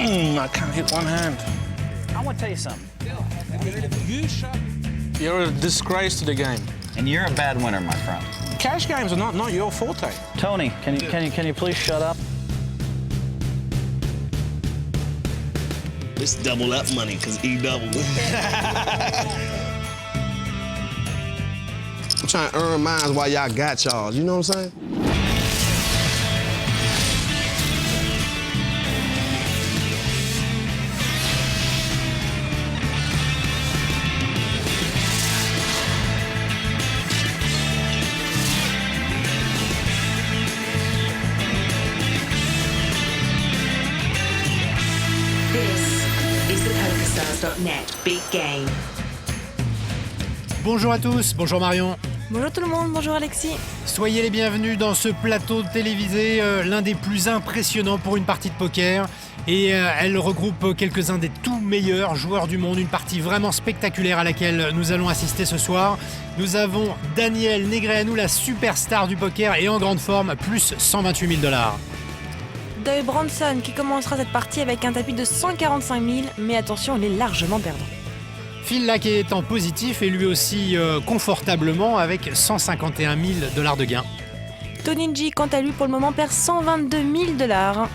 I can't hit one hand. I want to tell you something. You're a disgrace to the game. And you're a bad winner, my friend. Cash games are not your forte. Tony, can you please shut up? Let's double up money, cause E double. I'm trying to earn mine while y'all got y'all. You know what I'm saying? This is the PokerStars.net Big Game. Bonjour à tous, bonjour Marion. Bonjour tout le monde, bonjour Alexis. Soyez les bienvenus dans ce plateau télévisé, l'un des plus impressionnants pour une partie de poker. Et elle regroupe quelques-uns des tout meilleurs joueurs du monde. Une partie vraiment spectaculaire à laquelle nous allons assister ce soir. Nous avons Daniel Negreanu, la superstar du poker et en grande forme, plus 128 000 $. Doyle Branson qui commencera cette partie avec un tapis de 145 000, mais attention, il est largement perdant. Phil Lack est en positif et lui aussi confortablement avec 151 000 $ de gains. Tony G, quant à lui, pour le moment, perd 122 000 $.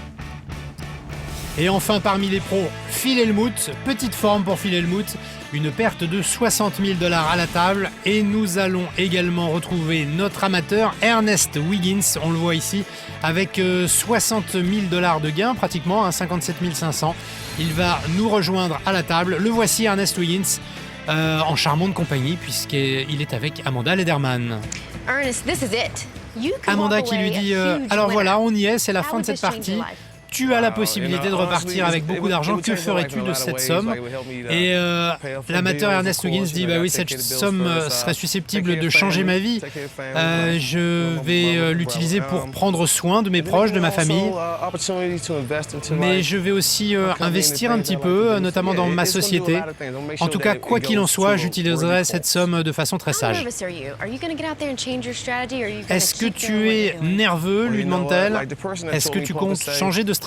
Et enfin parmi les pros, Phil Hellmuth, petite forme pour Phil Hellmuth, une perte de 60 000 $ à la table. Et nous allons également retrouver notre amateur Ernest Wiggins, on le voit ici, avec 60 000 $ de gains pratiquement, 57 500. Il va nous rejoindre à la table. Le voici Ernest Wiggins, en charmante compagnie puisqu'il est avec Amanda Lederman. Ernest, this is it. You can Amanda walk qui lui away dit a huge alors winner. voilà, on y est, c'est la How fin de would cette this change partie. your life? Tu as la possibilité de repartir avec beaucoup d'argent. Que ferais-tu de cette somme? Et l'amateur Ernest Wiggins dit bah oui, cette somme serait susceptible de changer ma vie. Je vais l'utiliser pour prendre soin de mes proches, de ma famille. Mais je vais aussi investir un petit peu, notamment dans ma société. En tout cas, quoi qu'il en soit, j'utiliserai cette somme de façon très How sage. nervous are you? Are you going to get out there and change your strategy, or are you going Est-ce to que keep doing tu what es you're doing? nerveux, lui demande-t-elle. Est-ce que tu comptes changer de stratégie?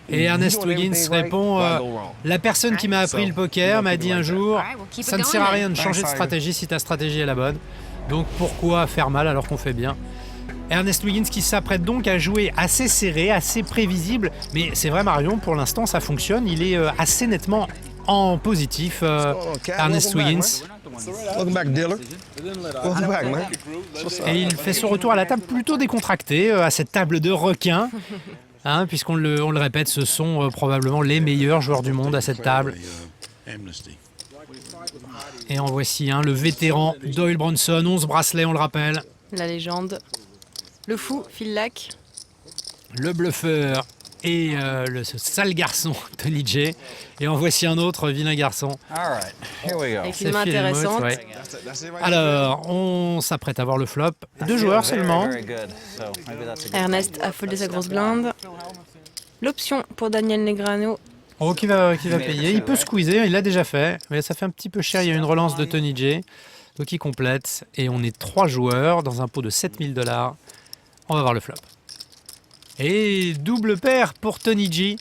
Et Ernest Wiggins répond la personne qui m'a appris le poker m'a dit un jour ça ne sert à rien de changer de stratégie si ta stratégie est la bonne. Donc pourquoi faire mal alors qu'on fait bien? Ernest Wiggins qui s'apprête donc à jouer assez serré, assez prévisible. Mais c'est vrai Marion, pour l'instant ça fonctionne. Il est assez nettement en positif, Ernest Wiggins. Welcome back, dealer. Welcome back, man. Et il fait son retour à la table plutôt décontracté, à cette table de requins. Hein, puisqu'on le répète, ce sont probablement les meilleurs joueurs du monde à cette table. Et en voici un, le vétéran Doyle Branson, 11 bracelets, on le rappelle. La légende. Le fou, Phil Lack. Le bluffeur et ce sale garçon, Tony J. Et en voici un autre, vilain garçon. All right, here we go. Avec C'est une main Phil Hellmuth, intéressante. ouais. Alors, on s'apprête à voir le flop. 2 joueurs seulement. Very good. So maybe that's a good Ernest a foldé sa grosse blinde. L'option pour Daniel Negreanu. Oh, qui va payer. Il peut squeezer, il l'a déjà fait. Mais ça fait un petit peu cher, il y a une relance de Tony J. Donc il complète. Et on est 3 joueurs dans un pot de 7 000 $. On va voir le flop. Et double paire pour Tony J.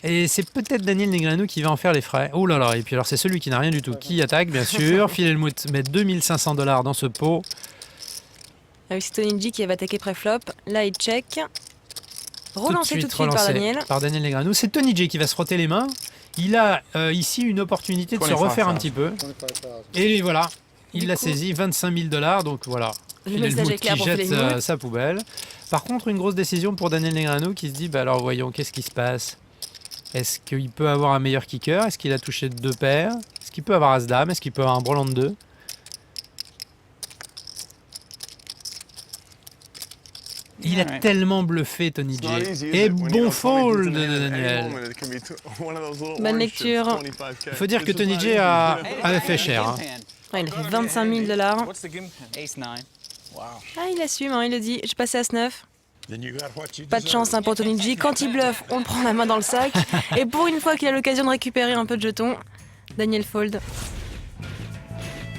Et c'est peut-être Daniel Negreanu qui va en faire les frais. Oh là là, et puis alors c'est celui qui n'a rien du tout qui attaque, bien sûr. Phil Hellmuth met 2 500 $ dans ce pot. Avec c'est Tony G qui va attaquer pré-flop. Là, il check. Relancé tout de suite relancé par Daniel. Negreanu. C'est Tony J qui va se frotter les mains. Il a ici une opportunité de se refaire un petit peu. Et voilà, il l'a saisi, 25 000 $. Donc voilà, Le Phil message Hellmuth est clair qui pour Phil jette Hellmuth. sa poubelle. Par contre, une grosse décision pour Daniel Negreanu qui se dit bah alors voyons, qu'est-ce qui se passe? Est-ce qu'il peut avoir un meilleur kicker? Est-ce qu'il a touché 2 paires? Est-ce qu'il peut avoir As-Dame? Est-ce qu'il peut avoir un brelan de 2? Il a tellement bluffé Tony J. Et bon fold de Daniel. Bonne lecture. Il faut dire que Tony J avait fait cher. Hein. Ouais, il a fait 25 000 $. What's the game? Ace 9. Wow. Ah, il assume, hein, il le dit. J'ai passé As 9. Pas de chance hein, pour Tony G. Quand il bluffe, on le prend la main dans le sac. Et pour une fois qu'il a l'occasion de récupérer un peu de jetons, Daniel fold.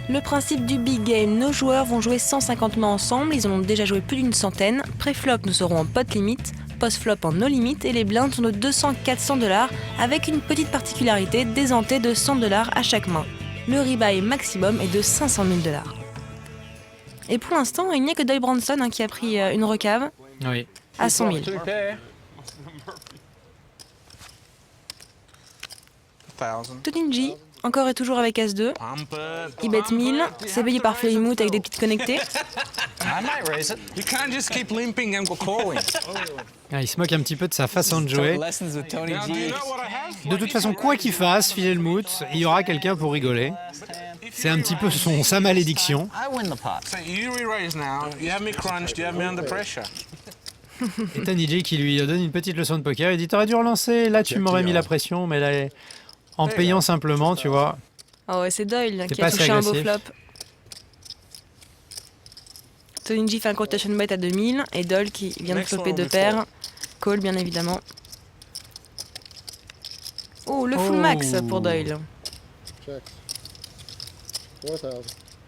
Le principe du big game, nos joueurs vont jouer 150 mains ensemble, ils en ont déjà joué plus d'une centaine. Pré-flop, nous serons en pot limite. post-flop en no limit et les blindes sont de 200-400 $, avec une petite particularité, des entés de 100 $ à chaque main. Le rebuy maximum est de 500 000 $. Et pour l'instant, il n'y a que Doyle Branson qui a pris une recave Oui. à 100 000. 1,000. Toninji, encore et toujours avec As-2. Il bet 1000, c'est payé par Felimut avec des petites connectées. I might raise it. You can't just keep limping and calling. Ah, il se moque un petit peu de sa façon de jouer. Lessons with Tony Now, do you G. know what I have? De toute façon, quoi qu'il fasse, Philhelmut, il y aura quelqu'un pour rigoler. C'est un petit peu sa malédiction. I win the pot. So you re-raise now. You have me crunched. You have me under pressure. Et Tony qui lui donne une petite leçon de poker. Il dit t'aurais dû relancer, là tu m'aurais mis la pression, mais là, en payant simplement, tu vois. Oh ouais, c'est Doyle C'est qui pas a assez touché un beau agressif. flop. Toninji fait un quotation bet à 2000 et Doyle qui vient de Next flopper one deux will be paires. Call bien évidemment. Oh, le full Oh. max pour Doyle.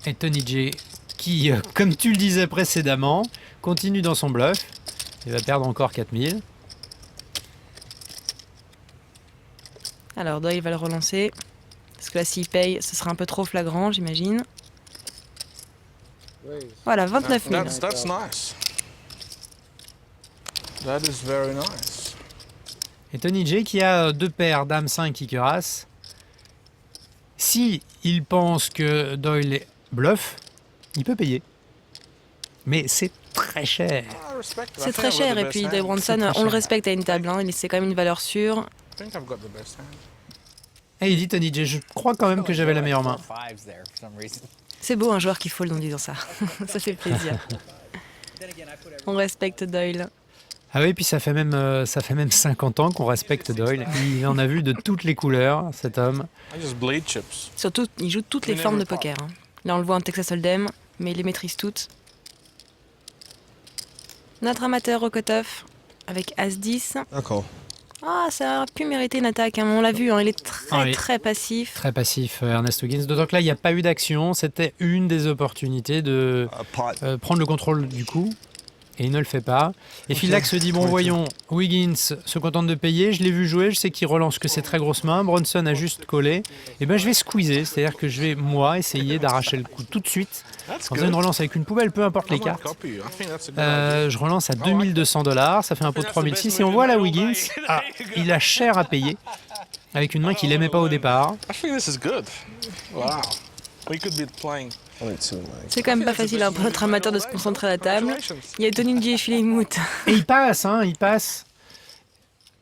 Et Tony J, qui, comme tu le disais précédemment, continue dans son bluff. Il va perdre encore 4000. Alors Doyle va le relancer. Parce que là, s'il paye, ce sera un peu trop flagrant, j'imagine. Voilà, 29 000. That's nice. That is very nice. Et Tony J qui a deux paires Dame 5 kicker as. Si il pense que Doyle bluff, il peut payer. Mais c'est très cher. I respect it. I C'est think très I've got cher the et best puis hand. Doyle Branson, on le respecte à une table, hein. C'est quand même une valeur sûre. I think I've got the best hand. Et il dit Tony J, je crois quand même que j'avais la meilleure main. Fives there for some reason. C'est beau un joueur qui fold en disant ça. Ça fait plaisir. On respecte Doyle. Ah oui, puis ça fait même 50 ans qu'on respecte Doyle. Il en a vu de toutes les couleurs, cet homme. I just bleed chips. Surtout, il joue toutes les Mais formes de never poker, hein. Là, on le voit en Texas Hold'em, mais il les maîtrise toutes. Notre amateur au cut-off avec As-10. D'accord. Ah, ça aurait pu mériter une attaque, hein. On l'a vu, hein. Il est très Ah oui. très passif. Très passif, Ernest Wiggins. D'autant que là, il n'y a pas eu d'action. C'était une des opportunités de prendre le contrôle du coup. Et il ne le fait pas. Et Phil Lack se dit, bon voyons, Wiggins se contente de payer, je l'ai vu jouer, je sais qu'il relance que ses très grosses mains, Bronson a juste collé. Et ben je vais squeezer, c'est-à-dire que je vais, moi, essayer d'arracher le coup tout de suite. En faisant une relance avec une poubelle, peu importe les I might cartes. copy you. I think that's a good idea. Je relance à 2200 $, ça fait un pot de 3006. Et on voit là Wiggins, ah, il a cher à payer, avec une main qu'il n'aimait pas au départ. I think this is good. Wow. We could be playing. C'est quand même pas facile, hein, pour notre amateur de se concentrer à la table. Il y a Toninji et Philhelmut. Et il passe, hein, il passe.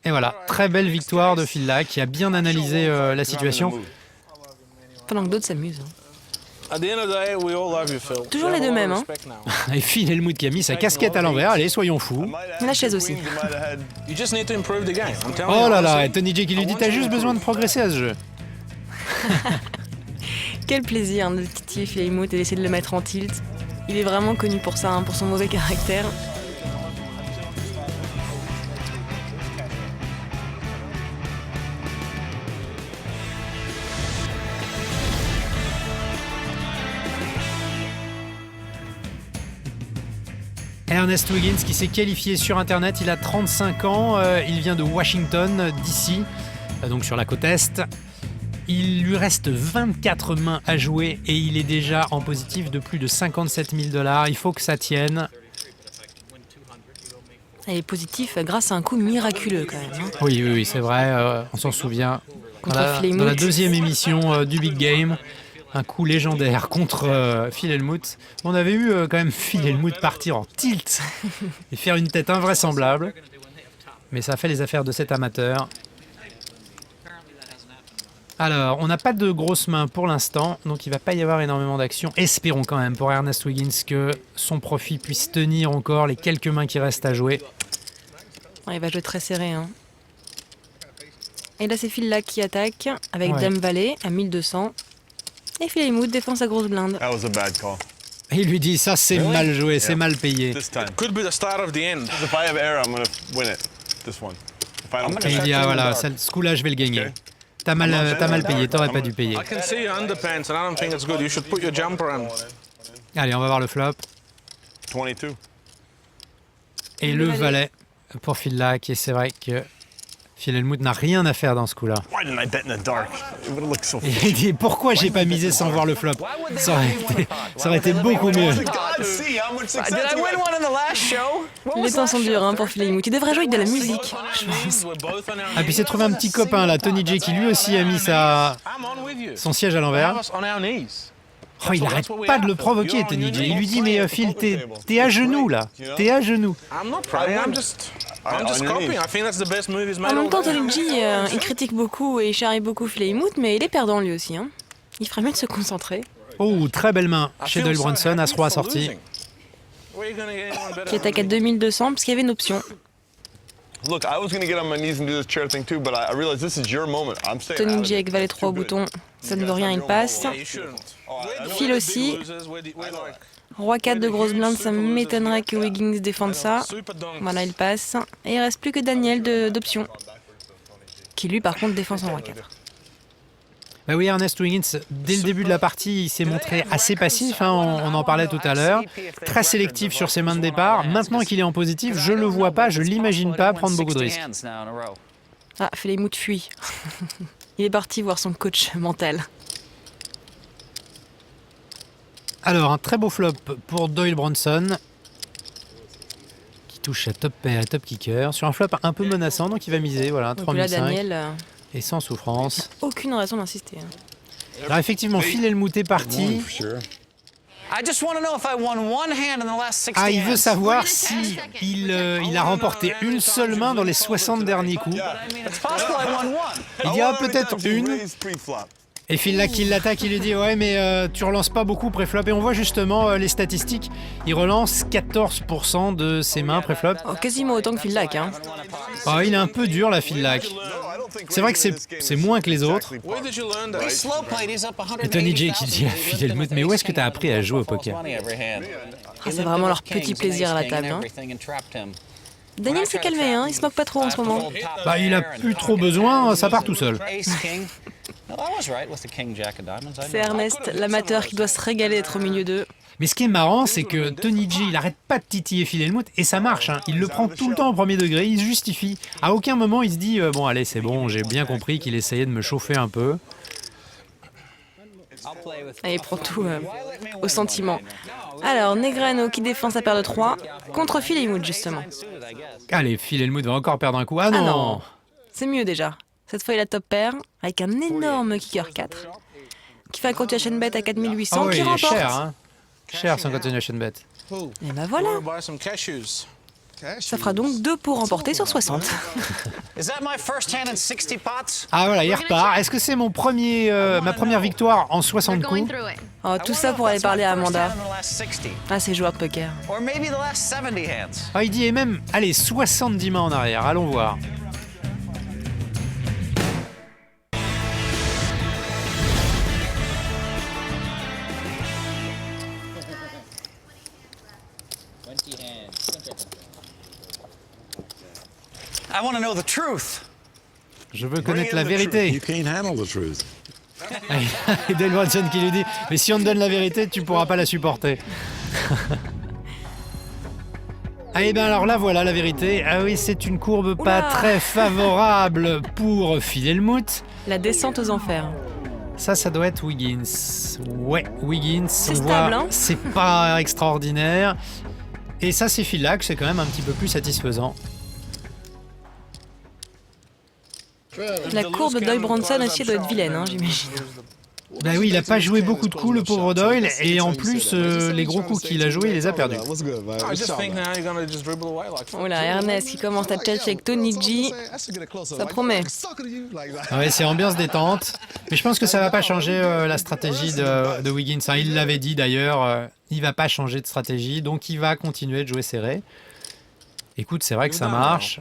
Et voilà, très belle victoire de Phil Lack qui a bien analysé la situation. Pendant que d'autres s'amusent, hein. At the end of the day, we all love you, Phil. Toujours You les have deux a lot mêmes, of hein. respect now. Et Phil Helmut qui a mis sa casquette à l'envers, allez, soyons fous. La chaise aussi. You just need to improve the game. I'm telling Oh you. là là, et honestly. Tony J qui lui dit, t'as juste besoin de progresser à ce jeu. Quel plaisir, hein, de titiller Philhelmut et d'essayer de le mettre en tilt. Il est vraiment connu pour ça, hein, pour son mauvais caractère. Ernest Wiggins qui s'est qualifié sur Internet, il a 35 ans, il vient de Washington, D.C., donc sur la côte Est. Il lui reste 24 mains à jouer et il est déjà en positif de plus de 57 000 $. Il faut que ça tienne. Elle est positif grâce à un coup miraculeux quand même, hein. Oui, oui, oui, c'est vrai, on s'en souvient. Contre Dans la Philhelmut. deuxième émission du Big Game, un coup légendaire contre Philhelmut. On avait eu quand même Philhelmut partir en tilt et faire une tête invraisemblable. Mais ça a fait les affaires de cet amateur. Alors, on n'a pas de grosses mains pour l'instant, donc il ne va pas y avoir énormément d'actions. Espérons quand même pour Ernest Wiggins que son profit puisse tenir encore les quelques mains qui restent à jouer. Ouais, il va jouer très serré, hein. Et là, c'est Phil Lack qui attaque avec Ouais. Dame Valet à 1200. Et Philhelmut défend sa grosse blinde. That was a bad call. Et il lui dit, ça c'est mal joué, c'est Yeah. mal payé. This time. Could be the start of the end. If I have error, I'm gonna win it. This one. If I don't Et il dit, ah voilà, ce coup-là je vais le gagner. T'as mal payé, t'aurais pas dû payer. I can see your underpants and I don't think it's good. You should put your jumper on. Allez, on va voir le flop. 22. Et le valet. pour Phil Lac. Et c'est vrai que Phil Hellmuth n'a rien à faire dans ce coup-là. Why didn't I bet in the dark? It would have looked so. Il dit pourquoi j'ai pas misé sans voir le flop. Ça aurait été beaucoup mieux. God, see how much success Did I you win had. one in the last show? What Les was temps last sont durs hein, pour Phil Hellmuth. Il devrait jouer avec de la musique. Ah puis s'est trouvé un petit copain là, Tony J, qui lui aussi a mis son siège à l'envers. Oh, il arrête pas de le provoquer, Tony J. Il lui dit mais Phil, t'es à genoux là, t'es à genoux. I'm not proud. I'm just copying. I think that's the best move he's made En même all temps, day. Tony G, il critique beaucoup et il charrie beaucoup Phil Hellmuth, mais il est perdant lui aussi. Hein. Il ferait mieux de se concentrer. Oh, très belle main I chez feel Doyle so Brunson, happy As-Roi for assorti. losing. Where are you gonna get anyone better Qui attaque à than me? 2200 parce qu'il y avait une option. Look, I was gonna get on my knees and do this chair thing too, but I realized this is your moment. I'm staying out Tony of G it. avec valet 3 au bouton, ça ne veut rien, il passe. Yeah, you shouldn't. Phil aussi. We're like Roi 4 de grosse blinde, ça m'étonnerait que Wiggins défende ça. super dunks. Voilà, il passe. Et il reste plus que Daniel d'option. Qui lui, par contre, défend son Roi 4. Bah oui, Ernest Wiggins, dès le début de la partie, il s'est montré assez passif, hein, on en parlait tout à l'heure, très sélectif sur ses mains de départ. Maintenant qu'il est en positif, je le vois pas, je l'imagine pas prendre beaucoup de risques. Ah, Phil Hellmuth fuit. Il est parti voir son coach mental. Alors, un très beau flop pour Doyle Brunson, qui touche à top pair et top kicker, sur un flop un peu menaçant, donc il va miser, voilà, Donc là, 3005, Daniel, et sans souffrance. aucune raison d'insister. Hein. Alors effectivement, Phil Hellmuth est parti. I just want to know if I won one hand in the last 60 Ah, il veut hands. savoir si il a remporté une seule main dans les 60 derniers coups. It's possible I won one. Il dit ah, peut-être une. Raise pre-flop. Et Phil Lac qui l'attaque, il lui dit ouais mais tu relances pas beaucoup pré-flop. Et on voit justement les statistiques, il relance 14% de ses mains pré-flop. Oh, quasiment autant que Phil Lac. Hein. Oh, il est un peu dur là Phil Lac. C'est vrai que c'est moins que les autres. Where did you learn that? He slow played, he's up Et Tony J qui dit à Phil Hellmuth mais où est-ce que t'as appris à jouer au poker? Ah, c'est vraiment leur petit plaisir à la table. Hein. Daniel s'est calmé, hein. Il se moque pas trop en ce moment. Bah il a plus trop besoin, ça part tout seul. C'est Ernest, l'amateur, qui doit se régaler d'être au milieu d'eux. Mais ce qui est marrant, c'est que Tony J, il arrête pas de titiller Phil Hellmuth et ça marche. Hein. Il le prend tout le temps au premier degré, il se justifie. À aucun moment il se dit bon allez c'est bon, j'ai bien compris qu'il essayait de me chauffer un peu. Et il prend tout au sentiment. Alors, Negreanu qui défend sa paire de 3 contre Phil Hellmuth justement. Allez, Phil Hellmuth va encore perdre un coup. Ah non, Ah non. C'est mieux déjà. Cette fois il a top pair avec un énorme kicker 4 qui fait un continuation bet à 4800 Ah oui, qui il est remporte. cher, hein. Cher son continuation bet. Et ben voilà, Wanna buy some cashews? ça fera donc 2 pour remporter sur 60. Is that my first hand in 60 pots? Ah voilà, il repart. Est-ce que c'est ma première victoire en 60 coups? Oh, tout ça pour aller parler à Amanda. First hand in the last 60. Ah, c'est joueur de poker. Or maybe the last 70 hands. Ah, il dit et même, allez, 70 mains en arrière, allons voir. I want to know the truth. Je veux connaître la vérité. You can't handle the truth. Et Dale Brunson qui lui dit, mais si on te donne la vérité, tu pourras pas la supporter. Ah et bien alors là voilà la vérité. Ah oui, c'est une courbe pas Oula. très favorable pour Phil Hellmuth. La descente aux enfers. Ça doit être Wiggins. Ouais, Wiggins. C'est on stable, voit, hein. c'est pas extraordinaire. Et ça, c'est Phil Lac, c'est quand même un petit peu plus satisfaisant. La courbe de Doyle Brunson aussi doit être vilaine, hein, j'imagine. Bah oui, il a pas joué beaucoup de coups, le pauvre Doyle, et en plus, les gros coups qu'il a joués, il les a perdus. What's good, man? I just think now you're gonna just dribble away like Oh là, Ernest qui commence à tchatcher avec Tony G. Ça promet. Ah ouais, c'est ambiance détente. Mais je pense que ça va pas changer la stratégie de Wiggins. Hein, il l'avait dit d'ailleurs, il va pas changer de stratégie, donc il va continuer de jouer serré. Écoute, c'est vrai que ça marche.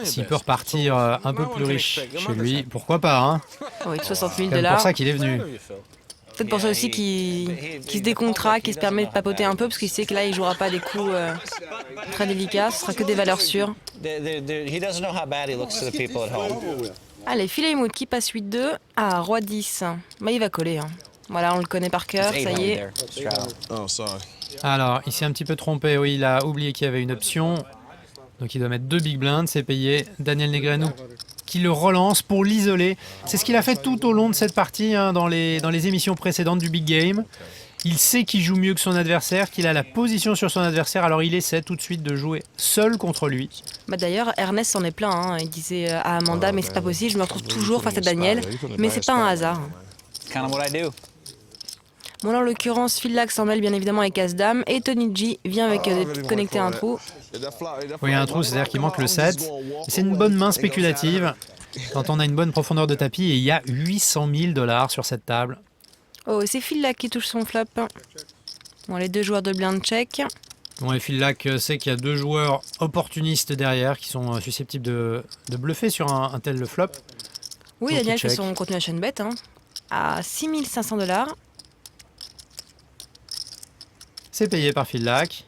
S'il peut repartir un peu plus riche chez lui, pourquoi pas, hein? Oui, 60 000 C'est pour ça qu'il est venu. Peut-être pour ça aussi qu'il se décontracte, qu'il se permet de papoter un peu, parce qu'il sait que là, il jouera pas des coups très délicats, ce sera que des valeurs sûres. He doesn't know how bad he looks to the people at home. Allez, Phil Hellmuth qui passe 8-2. Ah, Roi 10. Bah, il va coller. Hein. Voilà, on le connaît par cœur, ça y est. Oh, sorry. Alors, il s'est un petit peu trompé. Oui, il a oublié qu'il y avait une option. Donc il doit mettre 2 big blinds, c'est payé. Daniel Negreanu qui le relance pour l'isoler. C'est ce qu'il a fait tout au long de cette partie, hein, dans les émissions précédentes du Big Game. Il sait qu'il joue mieux que son adversaire, qu'il a la position sur son adversaire, alors il essaie tout de suite de jouer seul contre lui. Bah d'ailleurs, Ernest s'en est plein. Hein. Il disait à Amanda, mais c'est pas possible, je me retrouve toujours face à Daniel. Mais c'est pas un hasard. Kind of what I do. Bon, là, en l'occurrence, Phil Lack s'en mêle bien évidemment avec As-Dame. Et Tony G vient avec connecter un trou. Oui, un trou, c'est-à-dire qu'il manque le 7. C'est une bonne main spéculative quand on a une bonne profondeur de tapis. Et il y a 800 000 $ sur cette table. Oh, c'est Phil Lack qui touche son flop. Bon, les 2 joueurs de blind check. Bon, et Phil Lack sait qu'il y a 2 joueurs opportunistes derrière qui sont susceptibles de bluffer sur un tel flop. Oui, Donc, Daniel il fait check. son continuation bet hein, à 6 500 $. C'est payé par Phil Lack.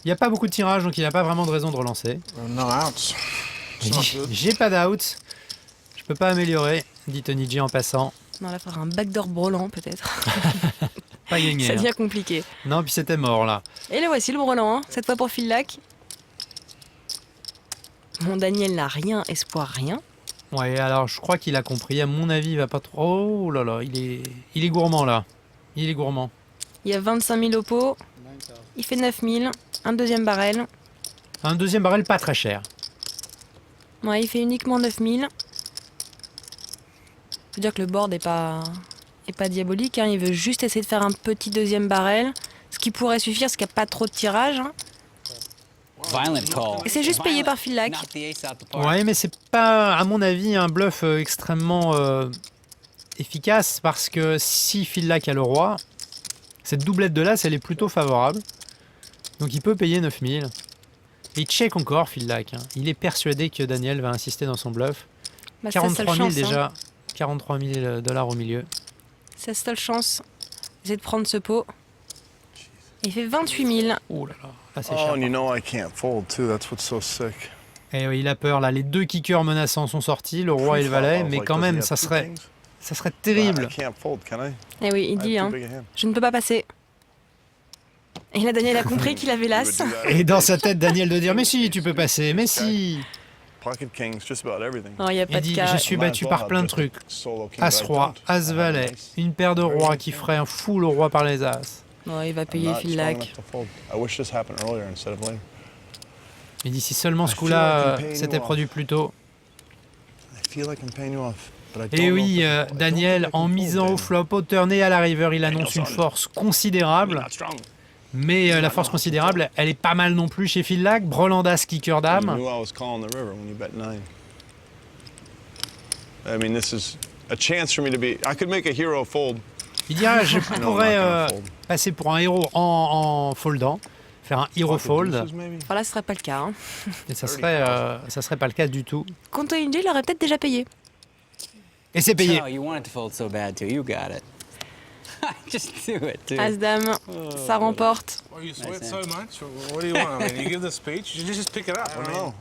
Il n'y a pas beaucoup de tirages, donc il n'a pas vraiment de raison de relancer. No outs. Il dit, j'ai pas d'out. Je peux pas améliorer, dit Tony G en passant. Non, là, il faudra un backdoor brelan peut-être. Pas gagné. Ça hein. devient compliqué. Non, puis c'était mort là. Et le voici le brelan, hein, cette fois pour Phil Lack. Bon, Daniel n'a rien, espoir rien. Ouais, alors je crois qu'il a compris. À mon avis, il va pas trop. Oh là là, il est gourmand là. Il est gourmand. Il y a 25 000 au pot. Il fait 9 000. Un deuxième barrel. Un deuxième barrel pas très cher. Ouais, il fait uniquement 9 000. Faut dire que le board est pas diabolique. Hein. Il veut juste essayer de faire un petit deuxième barrel. Ce qui pourrait suffire, parce qu'il n'y a pas trop de tirage. Hein. Violent call. Et c'est juste payé par Phil Lack. Knock the ace out the park. Ouais, mais c'est pas, à mon avis, un bluff extrêmement efficace parce que si Phil Lack a le roi, cette doublette de l'as, elle est plutôt favorable. Donc il peut payer 9 000. Et il check encore Phil Lack. Hein. Il est persuadé que Daniel va insister dans son bluff. Bah, c'est sa 43 seule 000 chance. déjà. Hein. 43 000 $ au milieu. C'est sa seule chance. Essayer de prendre ce pot. Il fait 28 000. Oh là là, là c'est Oh, cher. and you know I can't fold too. That's what's so sick. Et oui, il a peur là. Les 2 kickers menaçants sont sortis, le roi et le valet, mais quand même, ça serait terrible. I can't fold, can I? Eh oui, il I have dit, too hein, big a hand. je ne peux pas passer. Et là, Daniel a compris qu'il avait l'as. Et dans sa tête, Daniel de dire, mais si, tu peux passer, mais si. Pocket kings, just about everything. Non, il n'y a Il pas de dit, cas. je suis battu par plein de trucs. As-roi, as-valet, une paire de rois qui ferait un fou le roi par les as. Non, il va payer Phil Lack. I wish this happened earlier instead of later. Il dit, si seulement ce coup-là s'était produit plus tôt. I feel like I'm paying you off. Et oui, Daniel, en misant au flop, au turn et à la river, il annonce une force considérable. Mais la force considérable, elle est pas mal non plus chez Phil Lack. Brelandas, kicker dame. You knew I was calling the river when you bet 9. I mean, this is a chance for me to be. I could make a hero fold. Il dit, ah, je pourrais passer pour un héros en foldant, faire un hero fold. Enfin là, ce serait pas le cas. Hein. Et ça serait pas le cas du tout. Contre Indy, il aurait peut-être déjà payé. Et c'est payé. Oh, you wanted to fold so bad too. You got it. Just do it, dude. As-Dame, ça remporte. Oh, you sweat so much? What do you want? I mean, you give the speech, you just pick it up. I mean,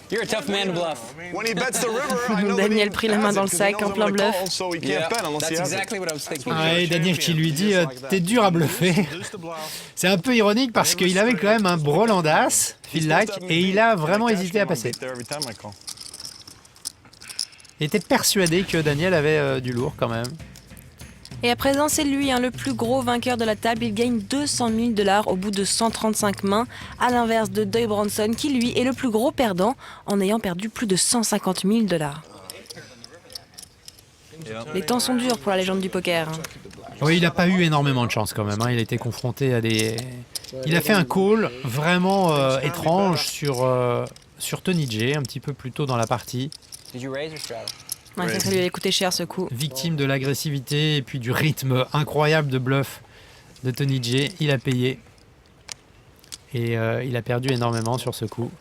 You're a tough man to bluff. When he bets the river, I know that Daniel he pris la has main it dans le 'cause he sac knows en I'm plein gonna bluff. call, so he can't Yeah, bet unless that's he has it. exactly what I was thinking. Ah, et Daniel qui lui dit, t'es dur à bluffer. reduce the bluff. C'est un peu ironique parce qu'il avait quand même un Brelandas, Phil Lack, et il a vraiment hésité à passer. There every time I call. Il était persuadé que Daniel avait du lourd quand même. Et à présent, c'est lui, hein, le plus gros vainqueur de la table. Il gagne 200 000 $ au bout de 135 mains, à l'inverse de Doug Bronson, qui lui est le plus gros perdant, en ayant perdu plus de 150 000 $. Les temps sont durs pour la légende du poker. Hein. Oui, il n'a pas eu énormément de chance quand même. Hein. Il a été confronté à des... Il a fait un call vraiment étrange sur Tony J, un petit peu plus tôt dans la partie. Did you raise or straddle? Ouais, ça lui avait coûté cher ce coup. Victime de l'agressivité et puis du rythme incroyable de bluff de Tony J. Il a payé. Et il a perdu énormément sur ce coup.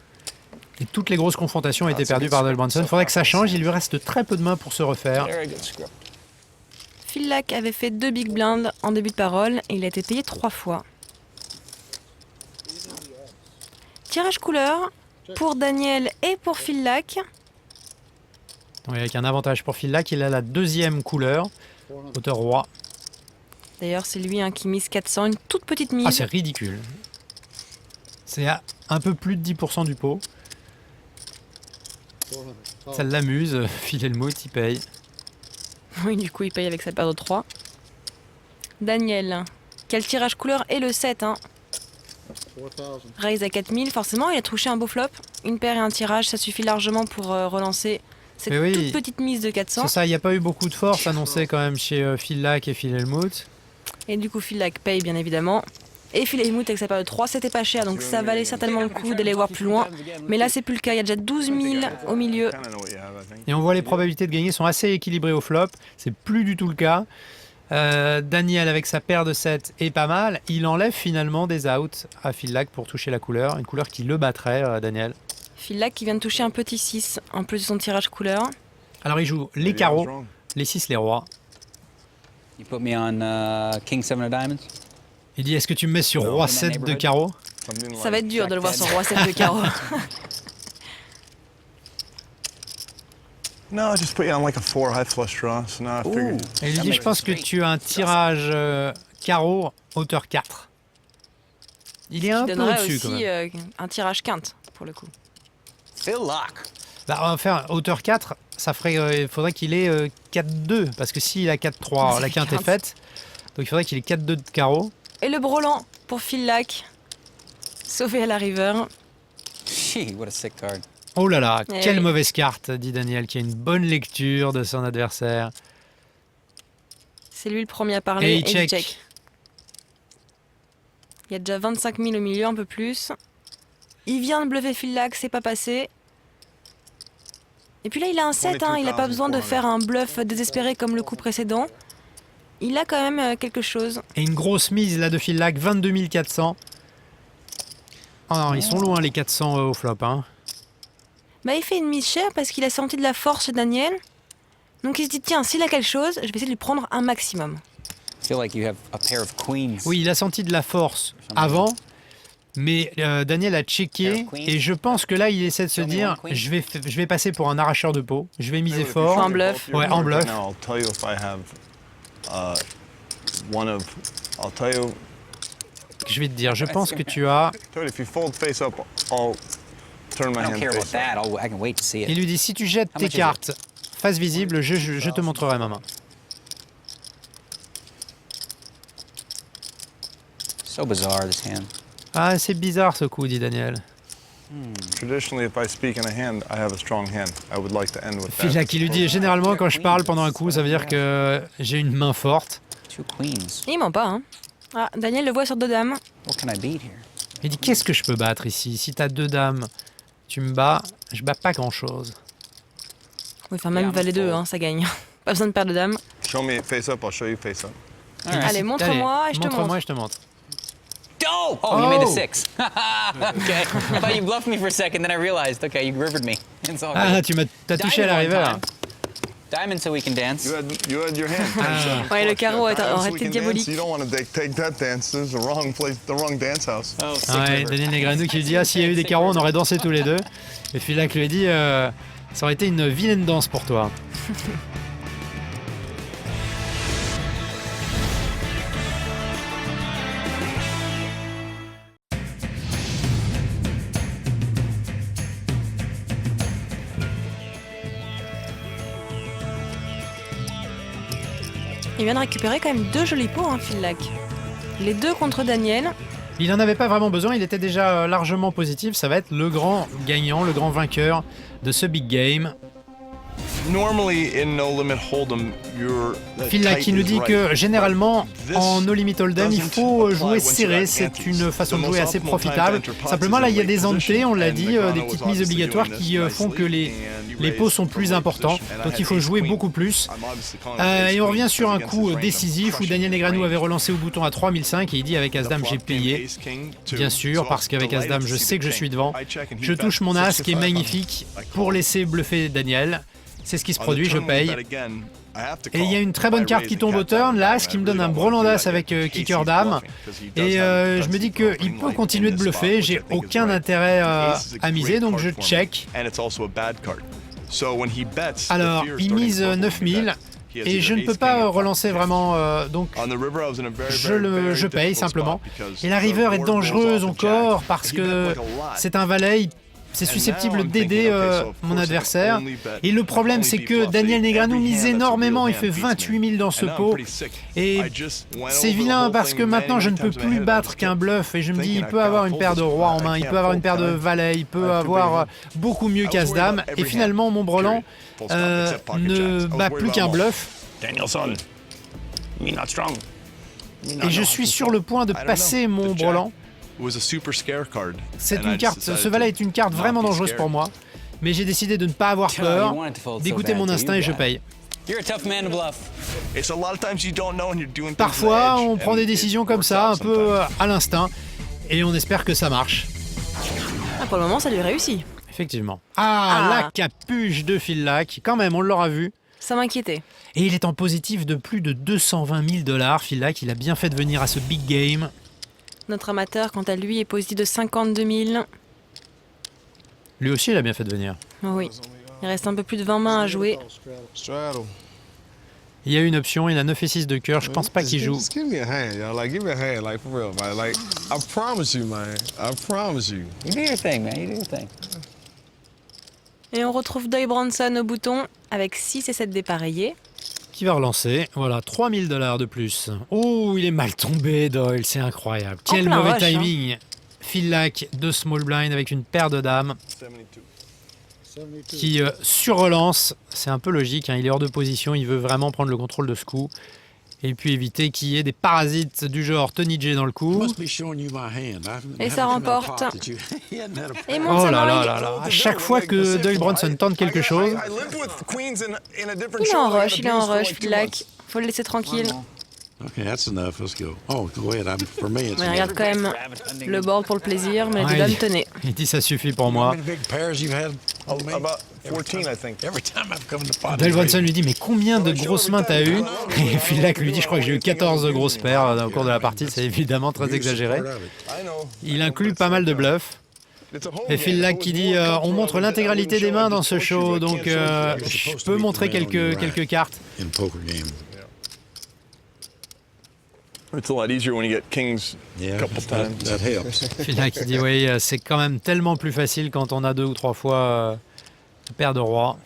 Et toutes les grosses confrontations ont été perdues par Doug Bronson. Il faudrait que ça change. Il lui reste très peu de mains pour se refaire. Very good script. Phil Lack avait fait 2 big blinds en début de parole et il a été payé 3 fois. Tirage couleur pour Daniel et pour Phil Lack. Donc, avec un avantage pour Phil Lack, il a la deuxième couleur, hauteur roi. D'ailleurs, c'est lui qui mise 400, une toute petite mise. Ah, c'est ridicule. C'est à un peu plus de 10% du pot. Ça l'amuse, Phil Hellmuth, il paye. Oui, du coup, il paye avec sa paire de 3. Daniel, quel tirage couleur est le 7 hein. Raise à 4000, forcément, il a touché un beau flop. Une paire et un tirage, ça suffit largement pour relancer cette toute petite mise de 400. C'est ça, il n'y a pas eu beaucoup de force annoncée quand même chez Phil Lack et Phil Hellmuth. Et du coup, Phil Lack paye, bien évidemment. Et Phil Hellmuth avec sa paire de 3, c'était pas cher, donc ça valait certainement le coup d'aller voir plus loin. Mais là, c'est plus le cas, il y a déjà 12 000 au milieu. Et on voit les probabilités de gagner sont assez équilibrées au flop. C'est plus du tout le cas. Daniel avec sa paire de 7 est pas mal. Il enlève finalement des outs à Phil Lack pour toucher la couleur. Une couleur qui le battrait, Daniel. Phil Lack qui vient de toucher un petit 6 en plus de son tirage couleur. Alors il joue les carreaux, les 6, les rois. You put me on King 7 of Diamonds? Il dit est-ce que tu me mets sur roi 7 de carreau? Ça va être dur de le voir sur roi 7 de carreau. No, just put you on like a 4 high flush draw. So now I figured. Et il lui dit je pense que tu as un tirage carreau hauteur 4. Il est un peu au-dessus quand même. Un tirage quinte pour le coup. Phil Lack. Bah, on va faire hauteur 4, ça ferait, il faudrait qu'il ait 4-2, parce que s'il a 4-3, la quinte est faite, donc il faudrait qu'il ait 4-2 de carreau. Et le brelan pour Phil Lack, sauvé à la river. Gee, what a sick card. Oh là là, Eh quelle oui. mauvaise carte, dit Daniel, qui a une bonne lecture de son adversaire. C'est lui le premier à parler Et et il il check. check. Il y a déjà 25 000 au milieu, un peu plus. Il vient de bluffer Phil Lack, c'est pas passé. Et puis là, il a un 7, hein, il n'a pas besoin de faire un bluff désespéré comme le coup précédent. Il a quand même quelque chose. Et une grosse mise là de Phil Lack, 22 400. Oh non, ils sont loin les 400 au flop. Hein. Bah, il fait une mise chère parce qu'il a senti de la force chez Daniel. Donc il se dit, tiens, s'il a quelque chose, je vais essayer de lui prendre un maximum. I feel like you have a pair of queens. Oui, il a senti de la force avant, mais Daniel a checké et je pense que là, il essaie de se dire, je vais passer pour un arracheur de peau, je vais miser fort. En bluff. Ouais, en bluff. Now I'll tell you if I have one of. I'll tell you. Je vais te dire, je pense que tu as... Tell you if you fold face up, I'll turn my I don't hand care about face up. that. I can wait to see Il it. lui dit, si tu jettes tes much is it? cartes face visible, je te montrerai ma main. So bizarre, this hand. Ah, c'est bizarre ce coup, dit Daniel. Traditionally, if I speak in a hand, I have a strong hand. I would like to end with Phil that. Lack, il lui dit, généralement, quand je parle pendant un coup, ça veut dire que j'ai une main forte. Two queens. Il ment pas, hein. Ah, Daniel le voit sur 2 dames. What can I beat here? Il dit, qu'est-ce que je peux battre ici? Si t'as 2 dames, tu me bats, je bats pas grand-chose. Oui, enfin, même valet 2, hein, ça gagne. Pas besoin de paire de dames. Show me face up, I'll show you face up. All right. Allez, montre-moi et je te Montre-moi montre. et je te montre. Oh! Oh, you made a Oh. 6. Okay. I thought you bluffed me for a second, then I realized, okay, you rivered me. It's all Ah, good. t'as touché à la Diamond one river. time. Diamond so we can dance. You had your hand. Ouais, le carreau est Diamond, so aurait we été can diabolique. dance. You don't want to take that dance. This is the wrong place, the wrong dance house. Oh, sick Ouais, river. Daniel Negreanu qui lui dit, ah, s'il y a eu des carreaux, on aurait dansé tous les deux. Et Phil Lack lui dit, ça aurait été une vilaine danse pour toi. Il vient de récupérer quand même 2 jolis pots, hein, Phil Lack. Les 2 contre Daniel. Il n'en avait pas vraiment besoin, il était déjà largement positif. Ça va être le grand gagnant, le grand vainqueur de ce big game. Normally in No Limit Hold'em, you're Phil Lack qui nous dit que généralement en No Limit Hold'em il faut jouer serré, c'est une façon de jouer assez profitable. Simplement là il y a des entrées, on l'a dit, des petites mises obligatoires qui font que les pots sont plus importants, donc il faut jouer beaucoup plus. Et on revient sur un coup décisif où Daniel Negreanu avait relancé au bouton à 3005 et il dit avec As-Dame j'ai payé, bien sûr, parce qu'avec As-Dame je sais que je suis devant. Je touche mon As qui est magnifique pour laisser bluffer Daniel. C'est ce qui se produit, je paye. Et il y a une très bonne carte qui tombe au turn, l'As qui me donne un brelan-d'As avec kicker dame. Et je me dis qu'il peut continuer de bluffer, j'ai aucun intérêt à miser, donc je check. Alors, il mise 9000 et je ne peux pas relancer vraiment, donc je paye simplement. Et la river est dangereuse encore parce que c'est un valet, c'est susceptible d'aider mon adversaire. Et le problème, c'est que Daniel Negreanu mise énormément, il fait 28 000 dans ce pot. Et c'est vilain parce que maintenant, je ne peux plus battre qu'un bluff. Et je me dis, il peut avoir une paire de rois en main, il peut avoir une paire de valets, il peut avoir beaucoup mieux qu'as-dame. Et finalement, mon brelan ne bat plus qu'un bluff. Et je suis sur le point de passer mon brelan. C'est une carte, ce valet est une carte vraiment dangereuse pour moi, mais j'ai décidé de ne pas avoir peur, d'écouter mon instinct et je paye. Parfois, on prend des décisions comme ça, un peu à l'instinct, et on espère que ça marche. Ah, pour le moment, ça lui réussit. Effectivement. La capuche de Phillac, quand même, on l'aura vu. Ça m'inquiétait. Et il est en positif de plus de 220 000 $. Phillac, il a bien fait de venir à ce big game. Notre amateur, quant à lui, est positif de 52 000. Lui aussi, il a bien fait de venir. Oh oui. Il reste un peu plus de 20 mains à jouer. Il y a une option, il a 9 et 6 de cœur, je pense pas qu'il joue. Just give me a hand, y'all. Like, give me a hand, like, for real, man. Like, I promise you, man. I promise you. You do your thing, man. You do your thing. Et on retrouve Doyle Bronson au bouton avec 6 et 7 dépareillés. Qui va relancer. Voilà, 3 000 $ de plus. Oh, il est mal tombé, Doyle, c'est incroyable. Quel plein mauvais rush, timing. Phillac, 2 small blind avec une paire de dames. Qui surrelance. C'est un peu logique, hein, il est hors de position, il veut vraiment prendre le contrôle de ce coup. Et puis éviter qu'il y ait des parasites du genre Tony J dans le coup. Et ça remporte. Et monte Oh sa là main. là là là. À chaque fois que Doyle Bronson tente quelque chose, Il est en rush, Phillac. Faut le laisser tranquille. Okay, that's enough. Let's go. Oh, go ahead. For me, it's Mais regarde quand même le board pour le plaisir, mais les Ouais, dames tenaient. il dit ça suffit pour moi. big pairs you've had? About 14, I think. Every time I've come to pot. Doyle Bronson lui dit mais combien de grosses mains t'as eu? Et Phillac lui dit je crois que j'ai eu 14 grosses paires au cours de la partie, c'est évidemment très exagéré. I know. Il inclut pas mal de bluffs. Et Phillac qui dit on montre l'intégralité des mains dans ce show, donc je peux montrer quelques cartes. In poker game. It's a lot easier when you get kings Yeah, a couple times. that helps. Phillac qui dit oui, c'est quand même tellement plus facile quand on a 2 ou 3 fois paire de rois.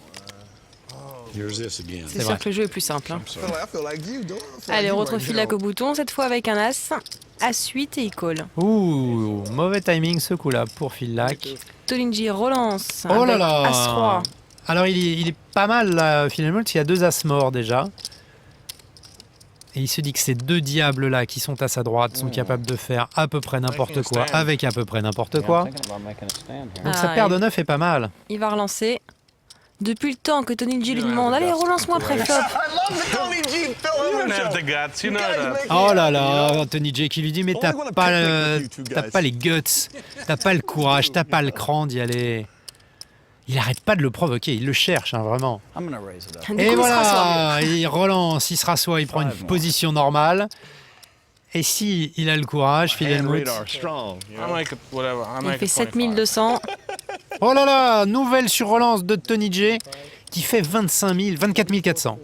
Here's this again. C'est sûr vrai. que le jeu est plus simple. hein. I feel like you, dog. I feel Allez, like on you retrouve right Phillac there. au bouton, cette fois avec un as. As-8 et il call. Ouh, mauvais timing ce coup-là pour Phillac. Tolinji relance. Oh là avec là. As-3. Alors il est pas mal là, finalement, parce qu'il y a 2 as morts déjà. Et il se dit que ces 2 diables là qui sont à sa droite sont capables de faire à peu près n'importe quoi, avec à peu près n'importe quoi. Donc sa Ah, paire de il- 9 est pas mal. Il va relancer. Depuis le temps que Tolinji lui demande, allez, relance-moi pré-flop. You don't have the guts, you know that. Oh là là, Tony J qui lui dit mais t'as pas les guts, t'as pas le courage, t'as pas le cran d'y aller. Il arrête pas de le provoquer, il le cherche hein, vraiment. I'm gonna raise it up. Du coup, Et il se rassoit. voilà, il relance, il se rassoit, il prend une position normale. Et si il a le courage, Phil And Hellmuth. radar, strong. You know? I make it whatever. I Il make fait it 25. 7200. Oh là là, nouvelle surrelance de Tony J qui fait 24 400.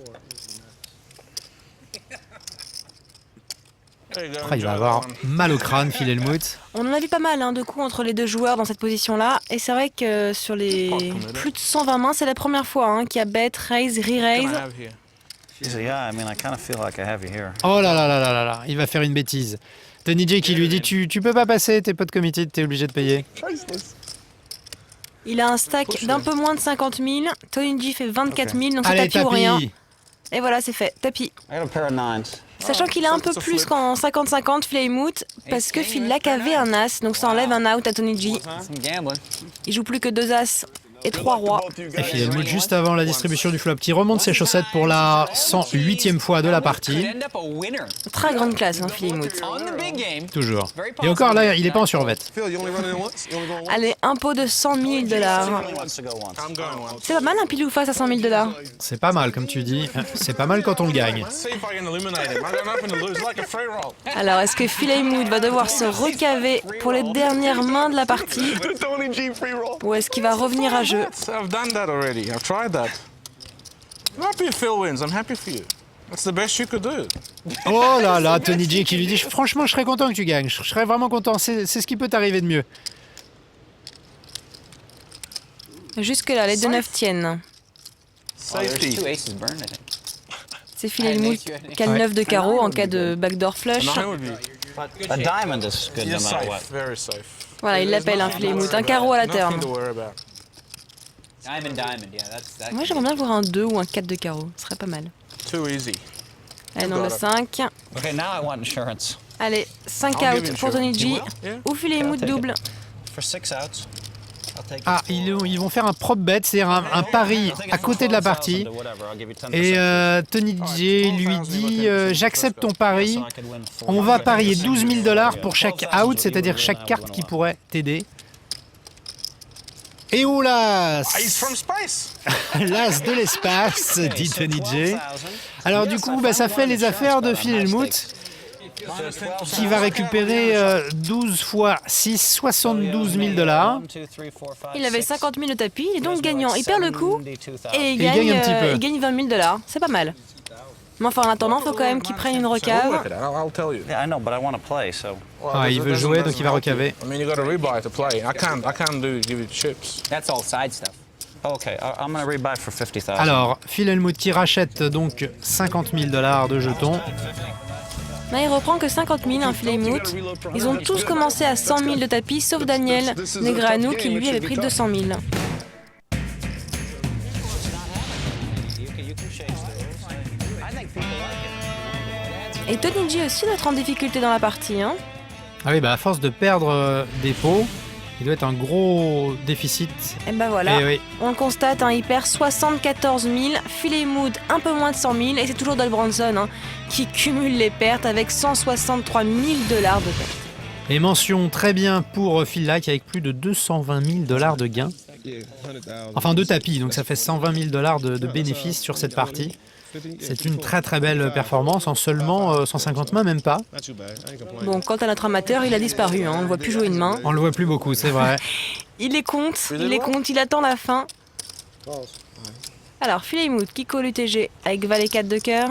There you go, Après, il va enjoy avoir that one. mal au crâne, Phil Hellmuth. On en a vu pas mal de coups entre les deux joueurs dans cette position-là. Et c'est vrai que sur les plus de 120 mains, c'est la première fois qu'il y a bet, raise, What can I re-raise. have here? Yeah, I mean, I kind of feel like I have you here. Oh là là là là là là, il va faire une bêtise. Tony J qui lui dit tu peux pas passer, t'es pas de committed, t'es obligé de payer. Il a un stack d'un peu moins de 50 000. Tolinji fait 24 000, donc c'est Allez, tapis ou rien. tapis. Et voilà, c'est fait. Tapis. I got a pair of nines. Sachant qu'il a un peu plus qu'en 50-50 Flaymout, parce que Phillac avait un as, donc ça enlève un out à Tolinji. Some gambling. Il joue plus que 2 as et 3 rois. Et Phil Hellmuth juste avant la distribution du flop qui remonte ses chaussettes pour la 108e fois de la partie. End up a winner Très grande classe, Flaymout. on the big game. Toujours. Et encore là, il est pas en survette. Phil, you only run it once? You only go once? Allez, impôt de 100 000 $. Wants to go once. I'm going once. C'est pas mal un pile ou face à 100 000 $. C'est pas mal comme tu dis, c'est pas mal quand on le gagne. Let's see if I can eliminate him. I got nothing to lose. It's like a free roll. Alors, est-ce que Flaymout va devoir se recaver pour les dernières mains de la partie, The Tony G free roll. ou est-ce qu'il va revenir à jeu? I've done that already. I've tried that. I'm happy if Phil wins. I'm happy for you. That's the best you could do. Oh là là, Tony J qui lui dit franchement je serais content que tu gagnes, je serais vraiment content, c'est ce qui peut t'arriver de mieux. Jusque-là, les 2-9 tiennent. Oh, there's Safety. 2 aces burn, I think. C'est Philemouth qui a le 9 de carreau en cas de backdoor flush. Nine would be A diamond is good no you're matter what. safe, very safe. Voilà, il l'appelle un Philemouth. Un carreau à la Nothing turn. to worry about. Diamond, yeah, that's Moi, j'aimerais bien voir un 2 ou un 4 de carreau. Ce serait pas mal. Too easy. Allez, non, le 5. Okay, now I want insurance. Allez, 5 I'll give out you pour Tony G. insurance. Yeah. Ou Philemouth double. For 6 outs, I'll take Ah, ils vont faire un prop bet, c'est-à-dire un pari à côté de la partie. Et Tony J lui dit j'accepte ton pari, on va parier 12 000 $ pour chaque out, c'est-à-dire chaque carte qui pourrait t'aider. Et oula, He's from space. l'as de l'espace, dit Tony J. Alors du coup, ça fait les affaires de Philemouth, qui va récupérer 12 fois 6, 72 000 $. Il avait 50 000 de tapis, il est donc gagnant. Il perd le coup et il gagne un petit peu. il gagne 20 000 $. C'est pas mal. Mais enfin, en attendant, il faut quand même qu'il prenne une We'll recave. work it out. I'll tell you. Yeah, I know, but I want to play, so. Ah, il veut jouer, donc il va recaver. I mean, you got to rebuy to play. I can't give you chips. that's all side stuff. Okay, I'm going to rebuy for 50,000. Alors, Philemouth qui rachète donc 50 000 $ de jetons. Là, il reprend que 50 000, un Philemouth. Ils ont tous commencé à 100 000 de tapis, sauf Daniel Negreanu qui lui avait pris 200 000. Et Tony G aussi doit être en difficulté dans la partie. Hein. Ah oui, à force de perdre des pots, il doit être un gros déficit. Et ben voilà, Et oui. on le constate, il perd 74 000, Philemouth un peu moins de 100 000, et c'est toujours Doug Branson qui cumule les pertes avec 163 000 $ de pertes. Et mention très bien pour Phil Lack avec plus de 220 000 $ de gains. Enfin, de tapis, donc ça fait 120 000 $ de bénéfices sur cette partie. C'est une très très belle performance en seulement 150 mains, même pas. Bon, quant à notre amateur, il a disparu, on ne voit plus jouer une main. On le voit plus beaucoup, c'est vrai. Il les compte, il attend la fin. Alors, Philemouth qui colle UTG avec valet 4 de cœur.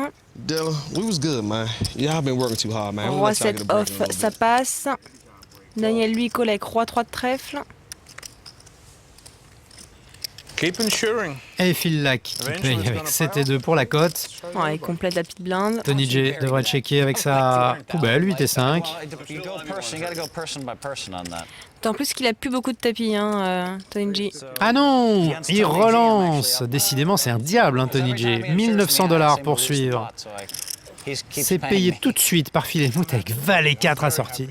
Roi 7 off, ça passe. Daniel lui colle avec roi 3 de trèfle. Keep insuring. Et Phil Lack qui paye avec 7 et 2 pour la cote. Ouais, il complète la petite blinde. Tony J devrait checker avec sa poubelle, 8 et 5. You gotta go person by person on that. En plus qu'il a plus beaucoup de tapis, Tony G. Ah non, il relance. Décidément, c'est un diable, Tony J. 1 900 $ pour suivre. C'est payé tout de suite par Philemouth avec valet 4 assorti.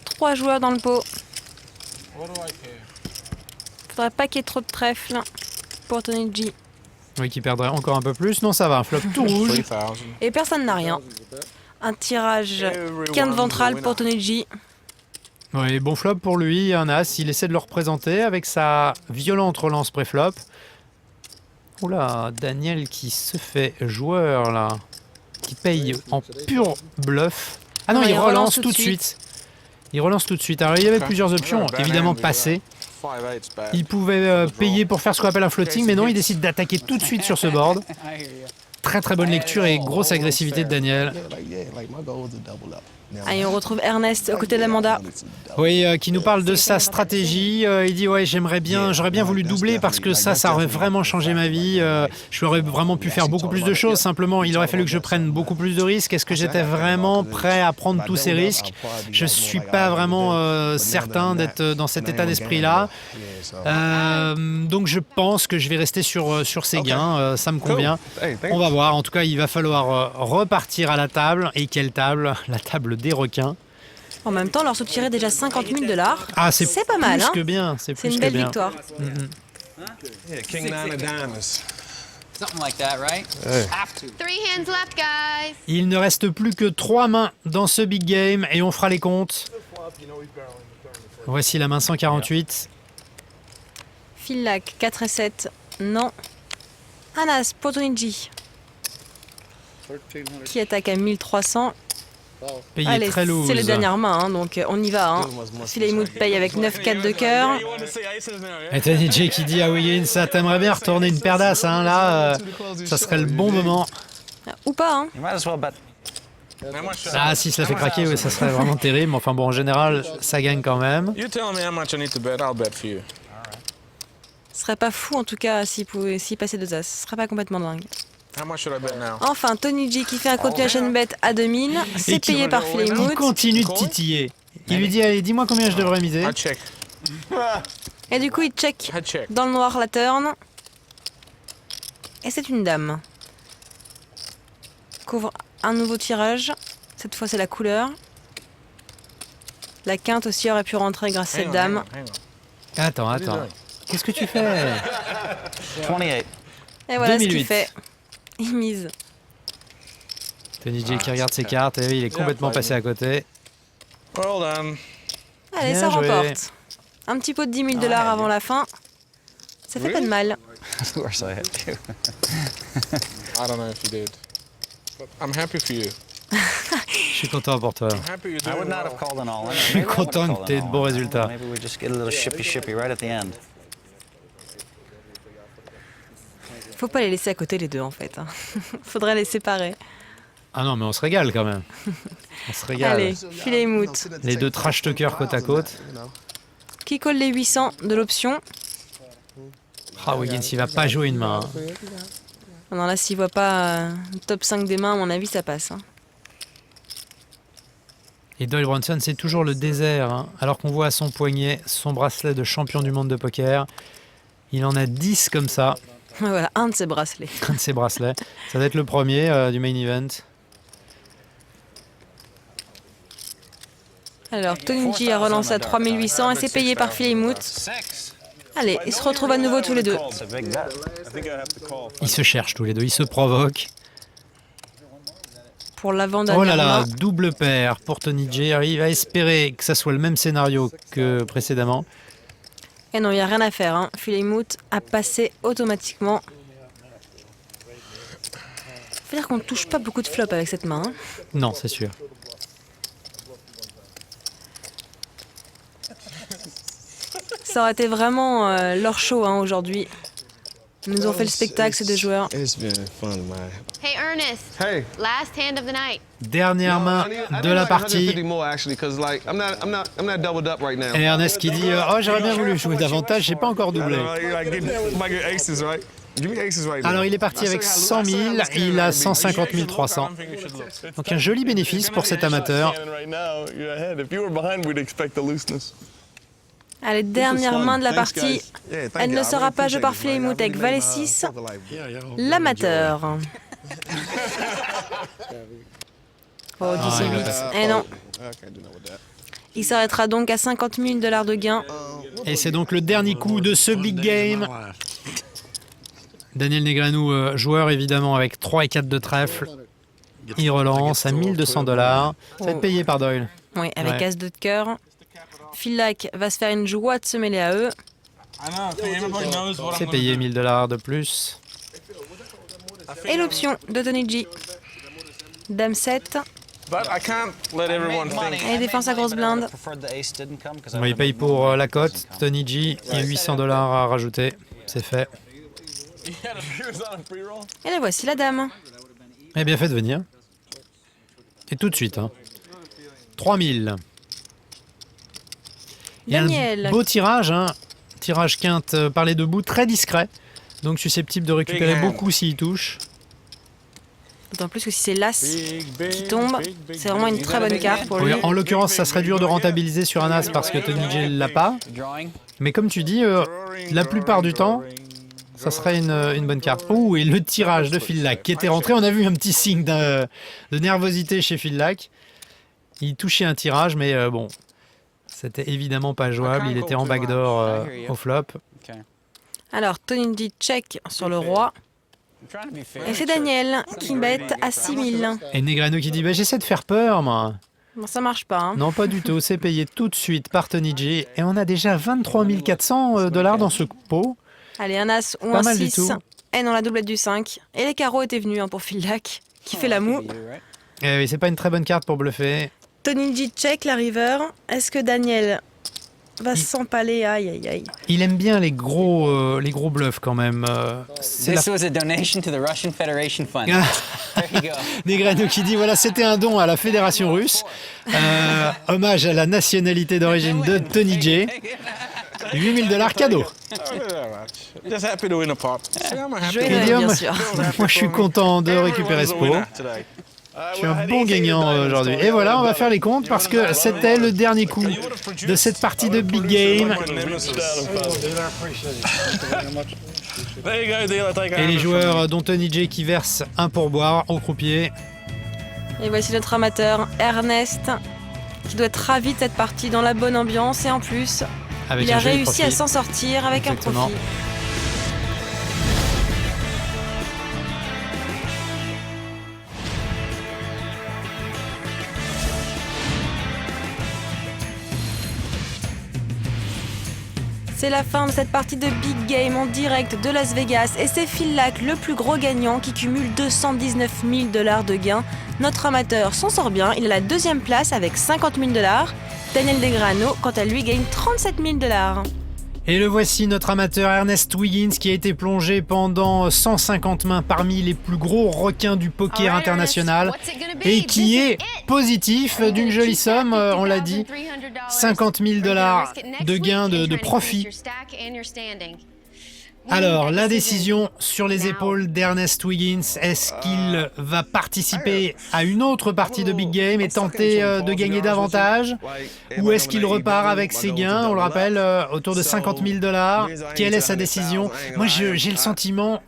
3 joueurs dans le pot. What do I care? Faudrait pas qu'il y ait trop de trèfle pour Tony G. Oui, qui perdrait encore un peu plus. Non, ça va, un flop tout rouge. 3,000. Et personne n'a rien. Un tirage quinte ventrale pour Tony G. Oui, bon flop pour lui, un as. Il essaie de le représenter avec sa violente relance pré-flop. Oula, Daniel qui se fait joueur là. Qui paye en pur bluff. Ah non, il relance tout de suite. Il relance tout de suite. Alors il y avait plusieurs options, évidemment passer. Il pouvait payer pour faire ce qu'on appelle un floating, mais non, il décide d'attaquer tout de suite sur ce board. Très très bonne lecture et grosse agressivité de Daniel. Allez, on retrouve Ernest aux côtés d'Amanda. Oui, qui nous parle de sa stratégie. Il dit ouais, j'aurais bien voulu doubler parce que ça aurait vraiment changé ma vie. Je aurais vraiment pu faire beaucoup plus de choses. Simplement, il aurait fallu que je prenne beaucoup plus de risques. Est-ce que j'étais vraiment prêt à prendre tous ces risques? Je suis pas vraiment certain d'être dans cet état d'esprit-là. Donc je pense que je vais rester sur ces gains. Ça me convient. On va voir. En tout cas, il va falloir repartir à la table. Et quelle table? La table des requins. En même temps, leur soutirer déjà 50 000 $. Ah, c'est pas mal, plus hein. que bien. C'est C'est une belle victoire. King 9 of diamonds. Something like that, right? Have to. 3 hands left, guys. Il ne reste plus que 3 mains dans ce big game et on fera les comptes. Voici la main 148. Phil Lack, 4 et 7. Non. Un as pour Tony G. Qui attaque à 1300. Payé Allez, très lourd. c'est les dernières mains, donc on y va. Philemouth paye avec 9-4 de cœur. Et Tony J qui dit à Wiggins, ça t'aimerais bien retourner une paire d'as, hein, là, ça serait le bon moment. Ou pas, hein. You might as well bet Ah, si ça fait craquer, oui, ça serait vraiment terrible. Mais enfin bon, en général, ça gagne quand même. You tell me how much I need to bet, I'll bet for you. Ce serait pas fou en tout cas s'il passait 2 as. Ce serait pas complètement dingue. How much should I bet now? Enfin, Tony G qui fait un continuation bet à 2000. C'est payé par Il Philemouth. continue de titiller. Il lui dit, allez, dis-moi combien je devrais miser. I check. Et du coup, il check I check. dans le noir la turn. Et c'est une dame. Couvre un nouveau tirage. Cette fois, c'est la couleur. La quinte aussi aurait pu rentrer grâce à cette dame. Attends. Qu'est-ce que tu fais? 28. Et voilà 2008. ce qu'il fait. Il mise. Tony J qui regarde ses cartes, et oui, il est complètement passé à côté. Well done. Allez, Bien ça joué. remporte. Un petit pot de 10 000 $ avant la fin. Ça fait pas de mal. Of course I had to. I don't know if you did. But I'm happy for you. Je suis content pour toi. I'm happy you're I would doing not well. have called an all-in. Je suis content que tu aies de bons résultats. Maybe we just get a little shippy right at the end. Faut pas les laisser à côté les deux en fait. Hein. Faudrait les séparer. Ah non, mais on se régale quand même. On se régale. Allez, Philemouth. Les deux trash talkers côte à côte. Qui colle les 800 de l'option. Ah, Wiggins, il va pas jouer une main. Hein. Non, là, s'il voit pas top 5 des mains, à mon avis, ça passe. Hein. Et Doyle Brunson, c'est toujours le désert. Hein. Alors qu'on voit à son poignet son bracelet de champion du monde de poker. Il en a 10 comme ça. Voilà, un de ses bracelets. Un de ses bracelets. Ça va être le premier du main event. Alors, Tony G a relancé à 3800 et c'est payé par Philemouth. Allez, ils se retrouvent à nouveau tous les deux. Ils se cherchent tous les deux, ils se provoquent. Pour l'avant-dernière Oh là là, main. double paire pour Tony J. Il va espérer que ça soit le même scénario que précédemment. Et non, il n'y a rien à faire. Hein. Philemouth a passé automatiquement. Faut dire qu'on ne touche pas beaucoup de flops avec cette main. Hein. Non, c'est sûr. Ça aurait été vraiment leur show hein, aujourd'hui. Ils nous ont fait le spectacle, ces deux joueurs. It's been fun, man. Hey, Ernest. Hey. Last hand of the night. Dernière main de la partie. Et Ernest qui dit oh, j'aurais bien voulu jouer davantage, j'ai pas encore doublé. Alors il est parti avec 100 000, il a 150 300. Donc un joli bénéfice pour cet amateur. Allez, dernière main de la partie. Elle ne sera pas jouée par Philemouth avec Valet 6. L'amateur. Oh, 18. Eh non. Il s'arrêtera donc à 50 000 $ de gain. Et c'est donc le dernier coup de ce big game. Daniel Negreanu, joueur évidemment avec 3 et 4 de trèfle. Il relance à 1 200 $. Ça va être payé par Doyle. Oui, avec Ouais. As-2 de cœur. Philac va se faire une joie de se mêler à eux. C'est payé 1 000 $ de plus. Et l'option de Tony G. Dame 7. But I can't let everyone think. Et défense à grosse blinde. Bon, il paye pour la cote. Tony G, il y a 800 $ à rajouter. C'est fait. Et la voici la dame. Eh bien, faites venir. Et tout de suite. Hein. 3000. Il y a Daniel. un beau tirage. Hein. Tirage quinte par les deux bouts, très discret. Donc susceptible de récupérer Big hand. beaucoup s'il touche. D'autant plus que si c'est l'As qui tombe, c'est vraiment une très bonne carte pour Oui, lui. en l'occurrence, ça serait dur de rentabiliser sur un As parce que Tony J ne l'a pas. Mais comme tu dis, la plupart du temps, ça serait une bonne carte. Oh, et le tirage de Philac qui était rentré. On a vu un petit signe de nervosité chez Philac. Il touchait un tirage, mais bon, c'était évidemment pas jouable. Il était en backdoor au flop. Alors, Tony G check sur le roi. Et c'est Daniel qui bête à 6000. Et Negreanu qui dit bah, j'essaie de faire peur, moi. Bon, ça marche pas. Hein. Non, pas du tout. C'est payé tout de suite par Tony J. Et on a déjà 23 400 $ dans ce pot. Allez, un As ou Pas un mal du 6. tout. Et non, la doublette du 5. Et les carreaux étaient venus hein, pour Philac, qui fait la moue. Oui, c'est pas une très bonne carte pour bluffer. Tony G check la river. Est-ce que Daniel va s'empaler, aïe aïe aïe. Il aime bien les gros bluffs quand même. This was a donation to the Russian Federation Fund. There you go. Negrano qui dit voilà, c'était un don à la Fédération russe. Hommage à la nationalité d'origine de Tony J. $8 000 cadeau. Just happy to win a pot. Jouer Ilium, bien sûr. moi je suis content de récupérer ce pot. Je suis un bon gagnant aujourd'hui. Et voilà, on va faire les comptes parce que c'était le dernier coup de cette partie de Big Game. Et les joueurs dont Tony J qui versent un pourboire au croupier. Et voici notre amateur Ernest qui doit être ravi de cette partie dans la bonne ambiance et en plus Avec il a un joli réussi profit. à s'en sortir avec Exactement. un profit. C'est la fin de cette partie de Big Game en direct de Las Vegas et c'est Phil Lack, le plus gros gagnant, qui cumule $219 000 de gains. Notre amateur s'en sort bien, il a la deuxième place avec $50 000. Daniel Degrano, quant à lui, gagne $37 000. Et le voici, notre amateur Ernest Wiggins, qui a été plongé pendant 150 mains parmi les plus gros requins du poker international et qui est positif d'une jolie somme, on l'a dit, $50 000 de gains de profit. Alors, la décision sur les épaules d'Ernest Wiggins, est-ce qu'il va participer à une autre partie de Big Game et tenter de gagner davantage? Ou est-ce qu'il repart avec ses gains, on le rappelle, autour de $50 000? Quelle est sa décision? Moi, j'ai le sentiment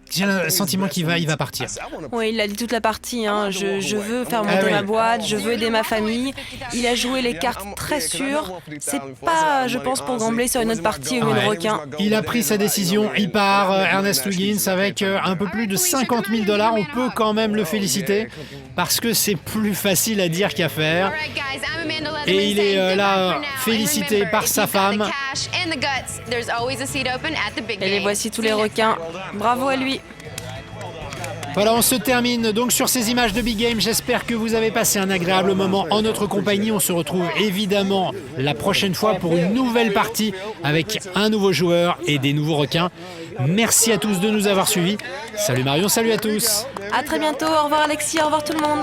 qu'il va partir. Oui, il a dit toute la partie, hein. Je veux faire monter ma boîte, je veux aider ma famille. Il a joué les cartes très sûres. C'est pas, je pense, pour gambler sur une autre partie ou une requin. Il a pris sa décision, il part, Ernest Wiggins, avec un peu plus de $50 000. On peut quand même le féliciter, parce que c'est plus facile à dire qu'à faire. Et il est là, félicité par sa femme. Et les voici tous les requins. Bravo à lui. Voilà, on se termine donc sur ces images de Big Game. J'espère que vous avez passé un agréable moment en notre compagnie. On se retrouve évidemment la prochaine fois pour une nouvelle partie avec un nouveau joueur et des nouveaux requins. Merci à tous de nous avoir suivis. Salut Marion, salut à tous. À très bientôt. Au revoir Alexis, au revoir tout le monde.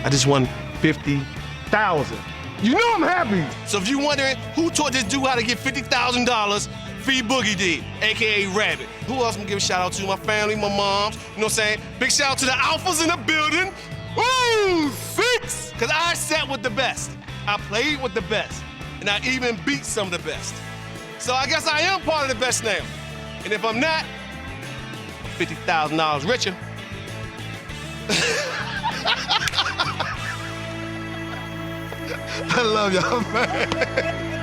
I just won 50,000. You know I'm happy. So if you're wondering who taught this dude how to get $50,000, Free Boogie did, aka Rabbit. Who else can give a shout out to? My family, my moms. You know what I'm saying? Big shout out to the alphas in the building. Ooh, 6! Cause I sat with the best. I played with the best. And I even beat some of the best. So I guess I am part of the best now. And if I'm not, I'm $50,000 richer. I love y'all, man.